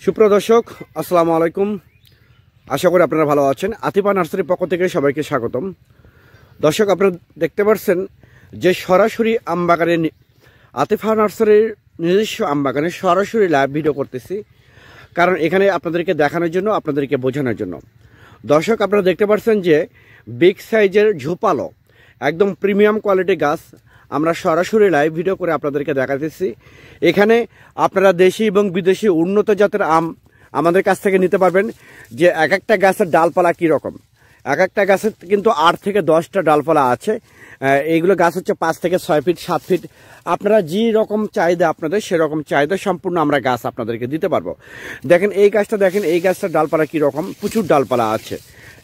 সুপ্রিয় দর্শক, আসসালামু আলাইকুম। আশা করি আপনারা ভালো আছেন। আতিফা নার্সারির পক্ষ থেকে সবাইকে স্বাগতম। দর্শক, আপনারা দেখতে পাচ্ছেন যে সরাসরি আমবাগানে আতিফা নার্সারির নিজস্ব আমবাগানে সরাসরি লাইভ ভিডিও করতেছি, কারণ এখানে আপনাদেরকে দেখানোর জন্য, আপনাদেরকে বোঝানোর জন্য। দর্শক, আপনারা দেখতে পাচ্ছেন যে বিগ সাইজের ঝোপালো একদম প্রিমিয়াম কোয়ালিটি গাছ আমরা সরাসরি লাইভ ভিডিও করে আপনাদেরকে দেখাতেছি। এখানে আপনারা দেশি এবং বিদেশি উন্নত জাতের আম আমাদের কাছ থেকে নিতে পারবেন। যে এক একটা গাছের ডালপালা কীরকম, এক একটা গাছের কিন্তু 8 থেকে 10টা ডালপালা আছে। এইগুলো গাছ হচ্ছে 5 থেকে 6 ফিট 7 ফিট। আপনারা যে রকম চাহিদা আপনাদের, সেরকম চাহিদা সম্পূর্ণ আমরা গাছ আপনাদেরকে দিতে পারবো। দেখেন এই গাছটা, দেখেন এই গাছটার ডালপালা কীরকম, প্রচুর ডালপালা আছে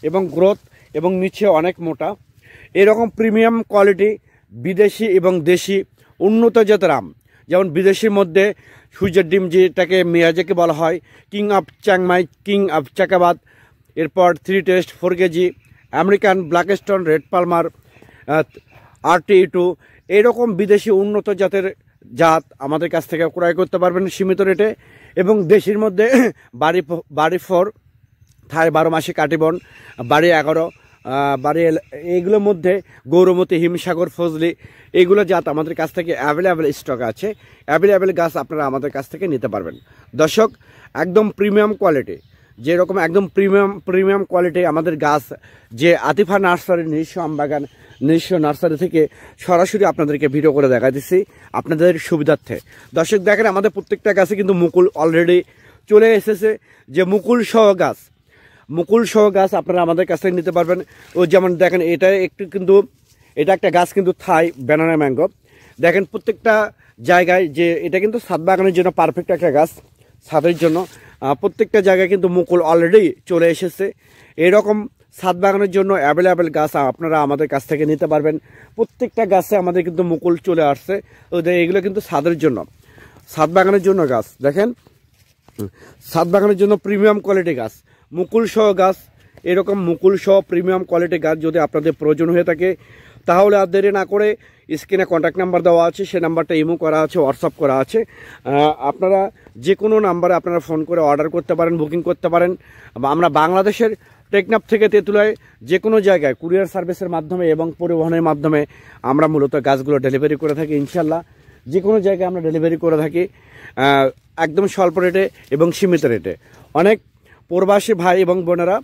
এবং গ্রোথ এবং নিচে অনেক মোটা। এরকম প্রিমিয়াম কোয়ালিটি বিদেশি এবং দেশি উন্নত জাতের আম, যেমন বিদেশির মধ্যে সূর্যের ডিম যেটাকে মিয়াজাকি বলা হয়, কিং অফ চ্যাংমাই, কিং অফ চাকাবাদ, এরপর 3 টেস্ট 4 কেজি, American Blackstone, red Palmer, RTE2, এরকম বিদেশি উন্নত জাতের জাত আমাদের কাছ থেকে ক্রয় করতে পারবেন সীমিত রেটে। এবং দেশির মধ্যে বাড়ি 4, থাই 12 মাসে কাটিবন, বাড়ি 11, বাড়ি, এইগুলোর মধ্যে গৌরমতী, হিমসাগর, ফজলি, এইগুলো জাত আমাদের কাছ থেকে অ্যাভেলেবেল স্টক আছে। অ্যাভেলেবেল গাছ আপনারা আমাদের কাছ থেকে নিতে পারবেন। দর্শক, একদম প্রিমিয়াম কোয়ালিটি, যেরকম একদম প্রিমিয়াম কোয়ালিটি আমাদের গাছ, যে আতিফা নার্সারির নিজস্ব আমবাগান, নিজস্ব নার্সারি থেকে সরাসরি আপনাদেরকে ভিডিও করে দেখা দিচ্ছি আপনাদের সুবিধার্থে। দর্শক, দেখেন আমাদের প্রত্যেকটা গাছে কিন্তু মুকুল অলরেডি চলে এসেছে। যে মুকুল সহ গাছ আপনারা আমাদের কাছ থেকে নিতে পারবেন। ও যেমন দেখেন এটা এটা একটা গাছ কিন্তু থাই ব্যানানা ম্যাঙ্গো। দেখেন প্রত্যেকটা জায়গায় যে এটা কিন্তু ছাদ বাগানের জন্য পারফেক্ট একটা গাছ। ছাদের জন্য প্রত্যেকটা জায়গায় কিন্তু মুকুল অলরেডি চলে এসেছে। এরকম ছাদ বাগানের জন্য অ্যাভেলেবেল গাছ আপনারা আমাদের কাছ থেকে নিতে পারবেন। প্রত্যেকটা গাছে আমাদের কিন্তু মুকুল চলে আসছে। এগুলো কিন্তু ছাদের জন্য, ছাদ বাগানের জন্য গাছ। দেখেন, ছাদ বাগানের জন্য প্রিমিয়াম কোয়ালিটি গাছ, মুকুল সহ গাছ। এরকম মুকুল সহ প্রিমিয়াম কোয়ালিটি গাছ যদি আপনাদের প্রয়োজন হয়ে থাকে, তাহলে আর দেরি না করে স্ক্রিনে কন্ট্যাক্ট নাম্বার দেওয়া আছে, সেই নাম্বারটা ইমো করা আছে, হোয়াটসঅ্যাপ করা আছে। আপনারা যে কোনো নাম্বারে আপনারা ফোন করে অর্ডার করতে পারেন, বুকিং করতে পারেন। আমরা বাংলাদেশের টেকনাফ থেকে তেঁতুলায় যে কোনো জায়গায় কুরিয়ার সার্ভিসের মাধ্যমে এবং পরিবহনের মাধ্যমে আমরা মূলত গাছগুলো ডেলিভারি করে থাকি। ইনশাল্লাহ যে কোনো জায়গায় আমরা ডেলিভারি করে থাকি একদম স্বল্প রেটে এবং সীমিত রেটে। অনেক প্রবাসী ভাই এবং বোনেরা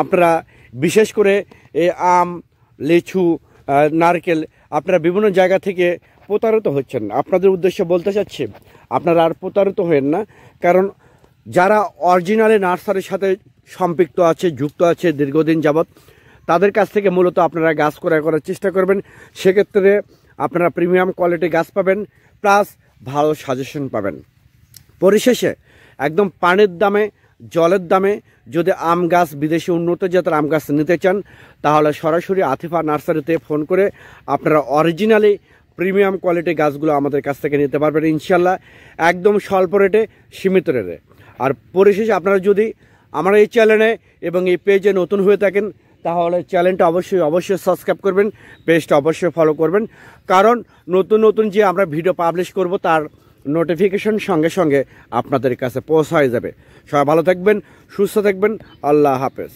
আপনারা বিশেষ করে এই আম, লিচু, নারকেল আপনারা বিভিন্ন জায়গা থেকে প্রতারিত হচ্ছেন। আপনাদের উদ্দেশ্যে বলতে চাচ্ছি, আপনারা আর প্রতারিত হবেন না। কারণ যারা অরিজিনালি নার্সারির সাথে সম্পৃক্ত আছে, যুক্ত আছে দীর্ঘদিন যাবৎ, তাদের কাছ থেকে মূলত আপনারা গাছ ক্রয় করার চেষ্টা করবেন। সেক্ষেত্রে আপনারা প্রিমিয়াম কোয়ালিটি গাছ পাবেন, প্লাস ভালো সাজেশন পাবেন। পরিশেষে একদম পানির দামে, জলের দামে যদি আম গাছ, বিদেশি উন্নত জাতের আম গাছ নিতে চান, তাহলে সরাসরি আতিফা নার্সারিতে ফোন করে আপনারা অরিজিনালি প্রিমিয়াম কোয়ালিটি গাছগুলো আমাদের কাছ থেকে নিতে পারবেন ইনশাল্লাহ, একদম স্বল্প রেটে, সীমিত রেটে। আর পরিশেষে আপনারা যদি আমার এই চ্যানেলে এবং এই পেজে নতুন হয়ে থাকেন, তাহলে চ্যানেলটা অবশ্যই সাবস্ক্রাইব করবেন, পেজটা অবশ্যই ফলো করবেন। কারণ নতুন যে আমরা ভিডিও পাবলিশ করব, তার নোটিফিকেশন সঙ্গে সঙ্গে আপনাদের কাছে পৌঁছায় যাবে। সবাই ভালো থাকবেন, সুস্থ থাকবেন। আল্লাহ হাফেজ।